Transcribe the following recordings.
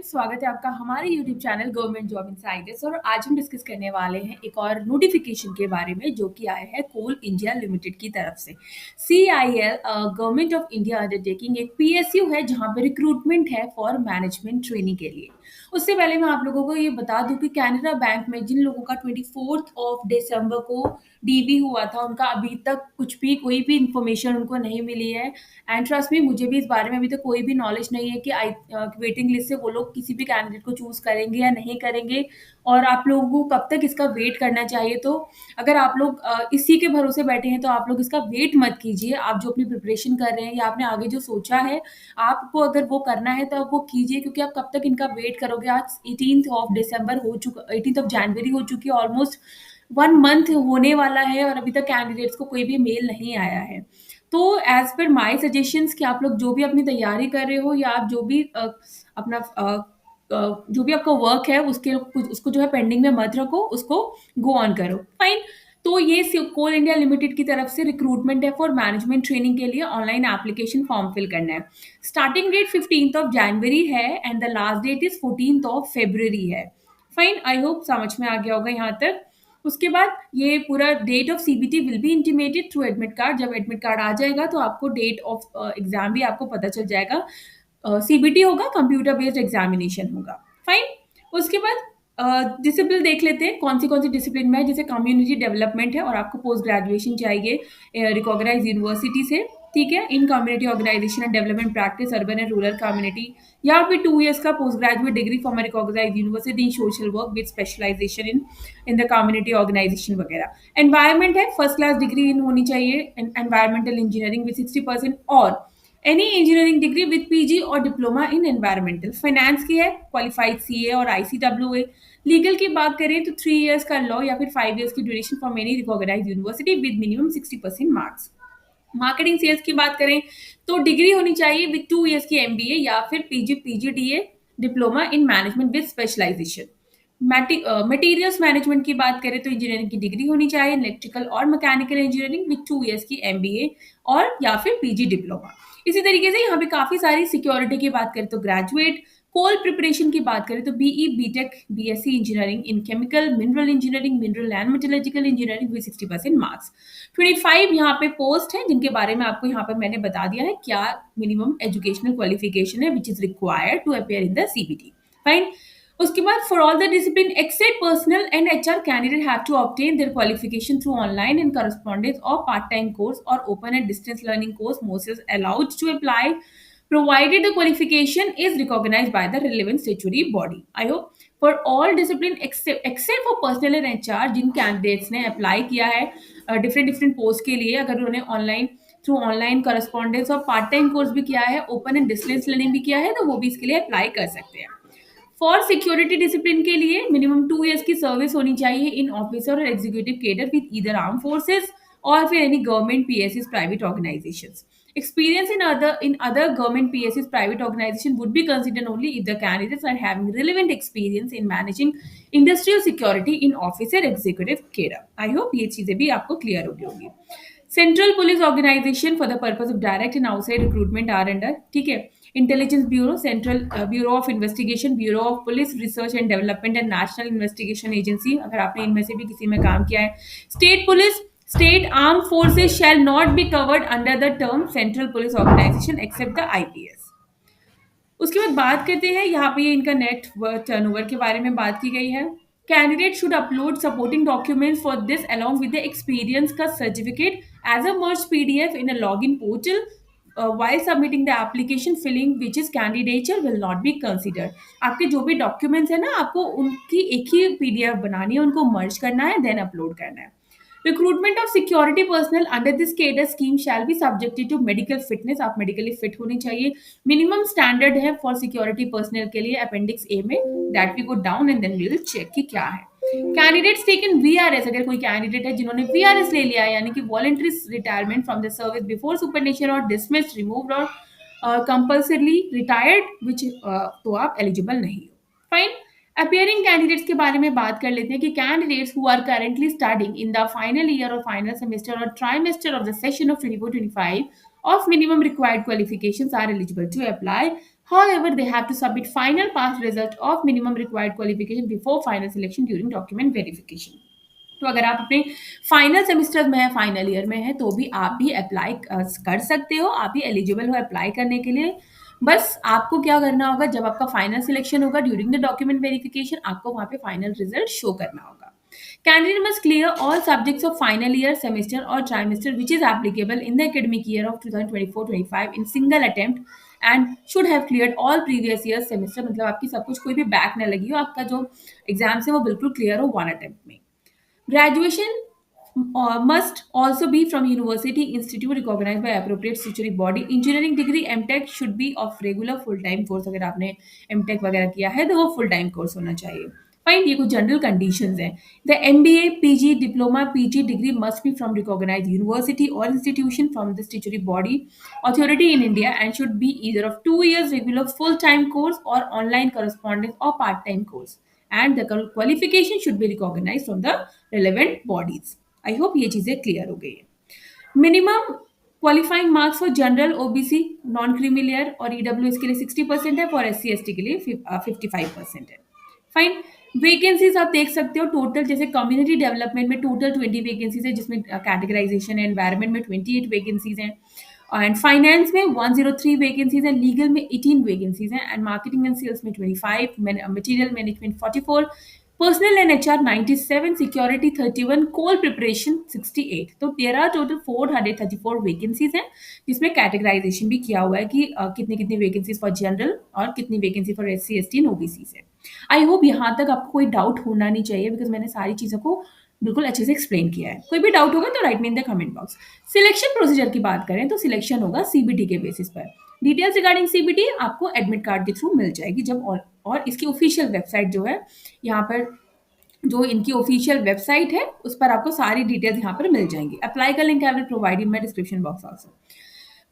स्वागत है आपका हमारे YouTube channel government job Insiders. और आज हम डिस्कस करने वाले हैं एक और नोटिफिकेशन के बारे में जो कि आया है कोल इंडिया लिमिटेड की तरफ से। CIL government of India undertaking एक PSU है जहां पे रिक्रूटमेंट है फॉर मैनेजमेंट ट्रेनिंग के लिए। उससे पहले मैं आप लोगों को ये बता दूं कि कैनरा बैंक में जिन लोगों का 24 को DV हुआ था उनका अभी तक कुछ भी कोई भी इंफॉर्मेशन उनको नहीं मिली है। एंड ट्रस्ट मी, मुझे भी इस बारे में अभी तक कोई भी नॉलेज नहीं है कि वेटिंग लिस्ट से वो लोग किसी भी कैंडिडेट को चूज करेंगे या नहीं करेंगे, और आप लोगों को कब तक इसका वेट करना चाहिए। तो अगर आप लोग इसी के भरोसे बैठे हैं तो आप लोग इसका वेट मत कीजिए। आप जो अपनी प्रिपरेशन कर रहे हैं या आपने आगे जो सोचा है आपको अगर वो करना है तो आप वो कीजिए, क्योंकि आप कब तक इनका वेट करोगे। आज 18 जनवरी हो चुकी है, ऑलमोस्ट 1 मंथ होने वाला है और अभी तक कैंडिडेट्स को कोई भी मेल नहीं आया है। तो एज पर माय सजेशंस कि आप लोग जो भी अपनी तैयारी कर रहे हो या आप जो भी अपना जो भी आपका वर्क है उसको जो है पेंडिंग में मत रखो, उसको गो ऑन करो। फाइन। तो ये कोल इंडिया लिमिटेड की तरफ से रिक्रूटमेंट है फॉर मैनेजमेंट ट्रेनिंग के लिए। ऑनलाइन एप्लीकेशन फॉर्म फिल करना है। स्टार्टिंग डेट 15 जनवरी है and the last date is 14 फरवरी है। फाइन, आई होप समझ में आ गया होगा यहाँ तक। उसके बाद ये पूरा date of CBT will be intimated through admit card. जब एडमिट कार्ड आ जाएगा तो आपको डेट ऑफ एग्जाम भी आपको पता चल जाएगा। CBT होगा, कंप्यूटर बेस्ड एग्जामिनेशन होगा। फाइन। उसके बाद डिसिप्लिन देख लेते हैं कौन सी डिसिप्लिन में है। जैसे कम्युनिटी डेवलपमेंट है और आपको पोस्ट ग्रेजुएशन चाहिए रिकॉग्नाइज यूनिवर्सिटी से, ठीक है, in community organisation and development practice urban and rural community, या फिर 2 years का post graduate degree from recognise university in social work with specialisation in the community organisation वगैरह। एनवायरमेंट है, first class degree in होनी चाहिए environmental engineering with 60% और any engineering degree with PG और diploma in environmental. Finance की है, qualified CA और ICWA। Legal की बात करें तो 3 years का लॉ या फिर 5 years की duration from any recognise university with minimum 60% marks. Marketing sales की बात करें तो डिग्री होनी चाहिए विद 2 years की MBA या फिर PGDA diploma in management with specialisation. Materials management की बात करें तो इंजीनियरिंग की डिग्री होनी चाहिए इलेक्ट्रिकल और मैकेनिकल इंजीनियरिंग विद 2 years की MBA और या फिर PG डिप्लोमा। इसी तरीके से यहाँ पे काफी सारी सिक्योरिटी की बात करें तो ग्रेजुएट। कोल प्रिपरेशन की बात करें तो BE BTech BSc engineering in chemical mineral engineering mineral and metallurgical engineering with 60% marks. 25 यहाँ पे पोस्ट है जिनके बारे में आपको यहाँ पर मैंने बता दिया है क्या मिनिमम एजुकेशनल क्वालिफिकेशन है which is required to appear in the CBT। Fine. उसके बाद for all the discipline except personal and HR candidate have to obtain their qualification through online and correspondence और पार्ट टाइम कोर्स और open and distance learning course most is allowed to apply provided the qualification is recognized by the relevant statutory body. I hope for all discipline except for personal and HR जिन candidates ने apply किया है different post के लिए, अगर उन्होंने online correspondence और part time course भी किया है, ओपन एंड डिस्टेंस लर्निंग भी किया है, तो वो भी इसके लिए अप्लाई कर सकते हैं। फॉर सिक्योरिटी डिसिप्लिन के लिए मिनिमम 2 years की सर्विस होनी चाहिए इन ऑफिसर और executive cadre with either arm forces और फिर any government PSUs private organisations. Experience in other government PSUs private organization would be considered only if the candidates are having relevant experience in managing industrial security in officer executive cadre. I hope ये चीजें भी आपको clear हो गई होगी। Central police organisation for the purpose of direct and outside recruitment are under, ठीक है, intelligence bureau, central bureau of investigation, bureau of police research and development and national investigation agency, अगर आपने इनमें से भी किसी में काम किया है। State police, State armed forces shall not be covered under the term Central Police Organization except the IPS। उसके बाद बात करते हैं यहाँ पे इनका नेट टर्नओवर के बारे में बात की गई है। Candidate should upload supporting documents for this along with the experience का certificate as a merge PDF in a login portal while submitting the application filling which is candidature will not be considered। आपके जो भी documents है ना, आपको उनकी एक ही PDF बनानी है, उनको मर्ज करना है, देन अपलोड करना है। Recruitment of security personal under this cadre scheme shall be subjected to medical fitness. आप मेडिकली फिट होनी चाहिए। मिनिमम स्टैंडर्ड है फॉर सिक्योरिटी पर्सनल के लिए अपेंडिक्स A में, that we go down and then we will check कि क्या है। कैंडिडेट्स टेकन VRS, अगर कोई कैंडिडेट है जिन्होंने VRS ले लिया है यानी कि voluntary retirement from the service before सुपरनेशन और डिसमिस्ड रिमूव्ड और कंपल्सरली रिटायर्ड विच, तो आप एलिजिबल नहीं हो। फाइन। अपीयरिंग कैंडिडेट्स के बारे में बात कर लेते हैं कि candidates who are currently studying in the final year और फाइनल सेमेस्टर और trimester of the session of 24-25 of minimum required qualifications are eligible to apply. However, they have to submit final pass result of minimum required qualification before final selection during document verification. तो अगर आप अपने final semester में है, final year में है, तो भी आप भी अप्लाई कर सकते हो, आप भी एलिजिबल हो अप्लाई करने के लिए। बस आपको क्या करना होगा, जब आपका फाइनल सिलेक्शन होगा ड्यूरिंग द डॉक्यूमेंट वेरिफिकेशन, आपको वहाँ पे फाइनल रिजल्ट शो करना होगा। Candidate must clear all subjects of final year, semester, or trimester which is applicable in the academic year of 2024-25 in single attempt and should have cleared all previous years semester। मतलब आपकी सब कुछ कोई भी back ना लगी हो, आपका जो एग्जाम्स है वो बिल्कुल क्लियर हो वन अटेम्प्ट में। Graduation must also be from university institute recognized by appropriate statutory body। engineering degree MTech should be of regular full time course। अगर आपने MTech वगैरह किया है तो वो full time course होना चाहिए। फाइन, ये कुछ जनरल कंडीशंस हैं। The MBA PG diploma PG degree must be from recognised university और institution from the statutory body authority in India and should be either of 2 years regular full time course or online correspondence or part time course, and the qualification should be recognized from the relevant bodies। I hope ये चीजें clear हो गई है। Minimum qualifying marks for general OBC non creamy layer और EWS के लिए 60% है, for SC ST के लिए 55% है। फाइन, वैकेंसीज आप देख सकते हो टोटल, जैसे कम्युनिटी डेवलपमेंट में टोटल 20 वैकेंसीज है, जिसमें कैटेगराइजेशन है, एनवायरमेंट में 28 वैकेंसीज हैं, एंड फाइनेंस में 103 वैकेंसीज हैं, लीगल में 18 वैकेंसीज हैं, एंड मार्केटिंग एंड सेल्स में 25, material management 44, personal and HR 97, security 31, coal preparation 68। तो तेरह टोटल 434 वैकेंसीज हैं, जिसमें कैटेगराइजेशन भी किया हुआ है कि कितनी कितनी वैकेंसीज फॉर जनरल और कितनी vacancy for SC ST and OBC है। आई होप यहाँ तक आपको कोई डाउट होना नहीं चाहिए, बिकॉज मैंने सारी चीज़ों को बिल्कुल अच्छे से एक्सप्लेन किया है। कोई भी डाउट होगा तो right me in the comment box. Selection procedure की बात करें तो सिलेक्शन होगा CBT के बेसिस पर। डिटेल्स रिगार्डिंग CBT आपको एडमिट कार्ड के थ्रू मिल जाएगी जब, और इसकी ऑफिशियल वेबसाइट जो है, यहाँ पर जो इनकी ऑफिशियल वेबसाइट है उस पर आपको सारी डिटेल्स यहाँ पर मिल जाएंगी। अप्लाई का link I will provide in my description box also.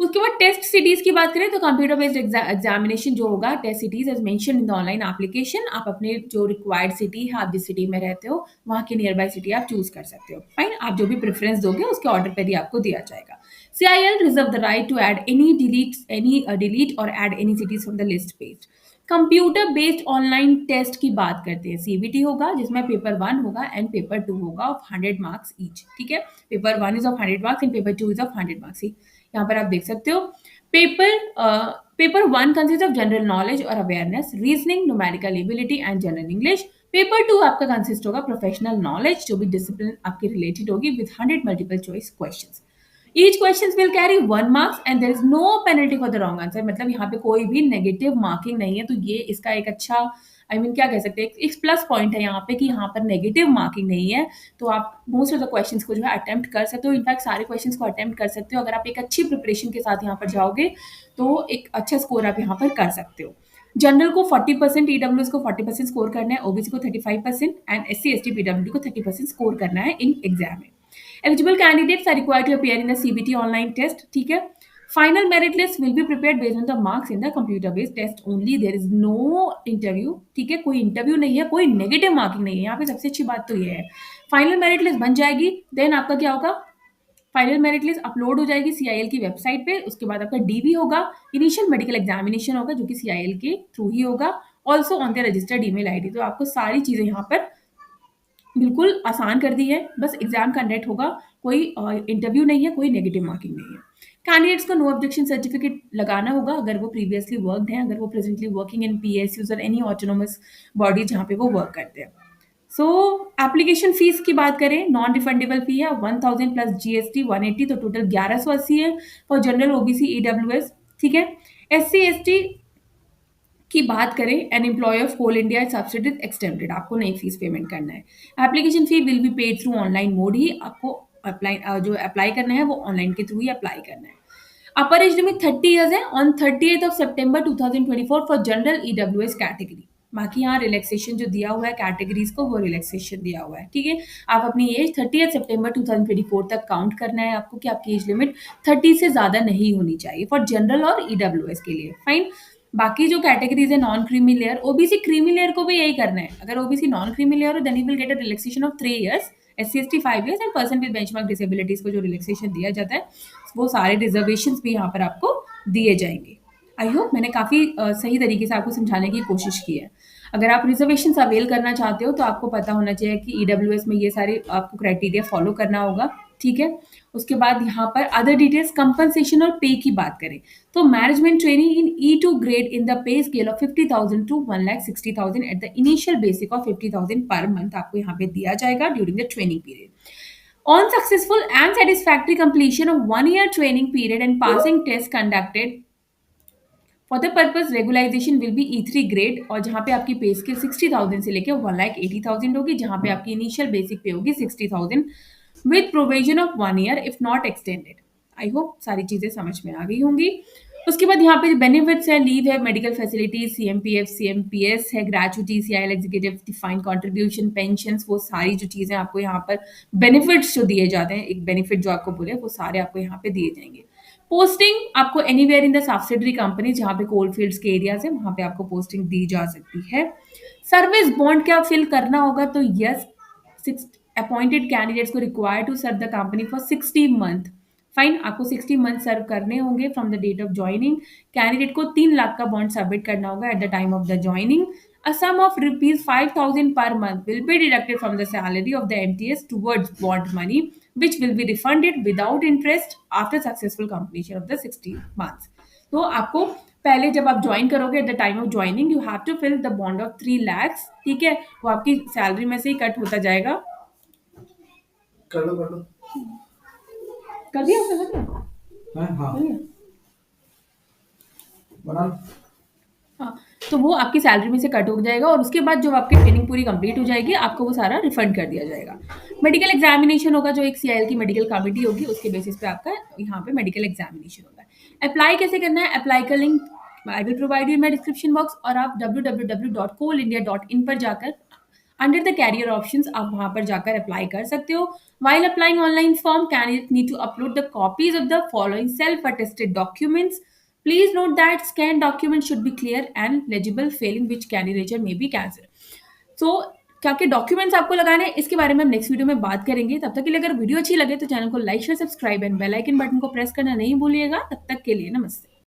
उसके बाद टेस्ट सिटीज की बात करें तो कंप्यूटर बेस्ड एग्जामिनेशन जो होगा, test cities as mention in the online application. आप अपने जो रिक्वायर्ड सिटी है, आप जिस सिटी में रहते हो वहाँ की नियर बाय सिटी आप चूज कर सकते हो। फाइन, आप जो भी प्रेफरेंस दोगे उसके ऑर्डर पर ही आपको दिया जाएगा। CIL reserve the right to add any delete और add any cities from the list page. Computer based online test की बात करते हैं, CBT होगा जिसमें पेपर 1 होगा एंड पेपर 2 होगा ऑफ 100 मार्क्स ईच। ठीक है, paper 1 is of 100 marks and paper 2 is of 100 marks. यहाँ पर आप देख सकते हो paper 1 consist of general knowledge और awareness, reasoning, numerical ability and general English. Paper 2 आपका कंसिस्ट होगा प्रोफेशनल नॉलेज, जो भी डिसिप्लिन आपकी रिलेटेड होगी, with 100 multiple choice questions. Each questions will carry 1 marks and there is no penalty for the wrong answer। मतलब यहाँ पे कोई भी नेगेटिव मार्किंग नहीं है, तो ये इसका एक अच्छा क्या कह सकते हैं, एक प्लस पॉइंट है यहाँ पे कि यहाँ पर नेगेटिव मार्किंग नहीं है। तो आप मोस्ट ऑफ द क्वेश्चंस को जो है अटेम्प्ट कर सकते हो, इनफैक्ट सारे क्वेश्चंस को अटेम्प्ट कर सकते हो। अगर आप एक अच्छी प्रिपरेशन के साथ यहाँ पर जाओगे तो एक अच्छा स्कोर आप यहाँ पर कर सकते हो। जनरल को 40%, EWS को 40% स्कोर करना है, OBC को 35% एंड SC ST PWD को 30% स्कोर करना है इन एग्जाम में। Eligible candidates are required to appear in the CBT online test। ठीक है, final merit list will be prepared based on the marks in the computer based test only. There is no interview. ठीक है, कोई interview नहीं है, कोई negative marking नहीं है। यहाँ पे सबसे अच्छी बात तो ये है, फाइनल मेरिट लिस्ट बन जाएगी, देन आपका क्या होगा, फाइनल मेरिट लिस्ट अपलोड हो जाएगी CIL की वेबसाइट पे। उसके बाद आपका DV होगा, इनिशियल मेडिकल एग्जामिनेशन होगा जो कि CIL के थ्रू ही होगा, also on the registered email ID। तो आपको सारी चीजें यहाँ पर बिल्कुल आसान कर दी है, बस एग्जाम कंडक्ट होगा, कोई इंटरव्यू नहीं है, कोई नेगेटिव मार्किंग नहीं है। कैंडिडेट्स को नो ऑब्जेक्शन सर्टिफिकेट लगाना होगा अगर वो प्रीवियसली वर्कड हैं, अगर वो प्रेजेंटली वर्किंग इन PSUs और एनी ऑटोनोमस बॉडी जहाँ पे वो वर्क करते हैं। सो एप्लीकेशन फीस की बात करें, नॉन रिफंडेबल फी है 1000 प्लस GST 180, तो टोटल 1180 है फॉर जनरल OBC EWS। ठीक है, SC ST की बात करें, an employ of Coal India subsidy extended, आपको नहीं फीस पेमेंट करना है। Application fee will be paid through online mode ही, आपको अप्लाई करना है वो ऑनलाइन के थ्रू ही अप्लाई करना है। अपर एज लिमिट 30 ईयर्स है on 30th of September 2024 for general EWS category. बाकी यहाँ रिलैक्सेशन जो दिया हुआ है कैटेगरीज को, वो रिलैक्सेशन दिया हुआ है। ठीक है, आप अपनी एज 30th September 2024 तक काउंट करना है आपको कि आपकी एज लिमिट 30 से ज्यादा नहीं होनी चाहिए फॉर जनरल और EWS के लिए। फाइन, बाकी जो कैटेगरीज है non creamy layer, OBC creamy layer को भी यही करना है। अगर OBC नॉन क्रीमी लेयर हो then you will get a relaxation of 3 years, SC ST 5 years and person with benchmark disabilities को जो रिलैक्सेशन दिया जाता है, वो सारे रिजर्वेशंस भी यहाँ पर आपको दिए जाएंगे। आई होप मैंने काफ़ी सही तरीके से आपको समझाने की कोशिश की है। अगर आप रिज़र्वेशंस अवेल करना चाहते हो तो आपको पता होना चाहिए कि ईडब्ल्यूएस में ये सारे आपको क्राइटेरिया फ़ॉलो करना होगा, ठीक है? उसके बाद यहाँ पर अदर डिटेल्स कंपनसेशन और पे की बात करें, तो management training in E2 grade in the pay scale of 50,000 to 1,60,000 at the initial basic of 50,000 पर मंथ आपको यहाँ पे दिया जाएगा during the training period. On successful and satisfactory completion of 1 year training period and passing tests conducted for the purpose regularisation will be E3 grade और जहाँ पे आपकी पे स्केल 60,000 से लेके 1,80,000 होगी, जहाँ पे आपकी इनिशियल बेसिक पे होगी 60,000 with provision of 1 year if not extended. I hope सारी चीजें समझ में आ गई होंगी। उसके बाद यहाँ पे बेनिफिट्स है, लीव है, मेडिकल फैसिलिटीज, CMPF CMPS है, gratuity, CIL executive defined contribution, pension, वो सारी जो चीजें आपको यहाँ पर बेनिफिट्स जो दिए जाते हैं, एक बेनिफिट जो आपको बोले वो सारे आपको यहाँ पे दिए जाएंगे। पोस्टिंग आपको anywhere in the subsidiary company जहाँ पे कोल फील्ड्स के एरियाज है वहां पे आपको पोस्टिंग दी जा सकती है। सर्विस बॉन्ड क्या फिल करना होगा, तो यस, सिक्स अपॉइंटेड कैंडिडेट्स को require to serve the company for 60 month. Fine, आपको 60 मंथ सर्व करने होंगे from the date of joining. Candidate को 3 लाख का बॉन्ड सबमिट करना होगा at the time of the joining. A sum of rupees 5,000 per month will be deducted from the salary of the MTS towards bond money, which will be refunded without interest after successful completion of the 60 months. तो आपको पहले जब आप join करोगे at the time of joining you have to fill the bond of 3 lakhs, ठीक है? वो आपकी सैलरी में से ही कट होता जाएगा। कर लो कर दिया आपने, कर दिया? हाँ, कर दिया? बना लो। हाँ, तो वो आपकी सैलरी में से कट हो जाएगा और उसके बाद जब आपकी ट्रेनिंग पूरी कंप्लीट हो जाएगी आपको वो सारा रिफंड कर दिया जाएगा। मेडिकल एग्जामिनेशन होगा, जो एक CIL की मेडिकल कमिटी होगी उसके बेसिस पे आपका यहाँ पे मेडिकल एग्जामिनेशन होगा। अप्लाई कैसे करना है, अप्लाई का link I will provide you in my description box, और आप www.coalindia.in पर जाकर अंडर द कैरियर ऑप्शंस आप वहां पर जाकर अप्लाई कर सकते हो। While applying online form, candidate need to upload the copies of the following self attested documents. Please note that scanned documents should be clear and legible, failing which candidature may be cancelled. So क्या क्या documents आपको लगाने हैं इसके बारे में हम next video में बात करेंगे। तब तक के लिए अगर वीडियो अच्छी लगे तो चैनल को like share subscribe and bell icon button को प्रेस करना नहीं भूलिएगा। तब तक के लिए नमस्ते।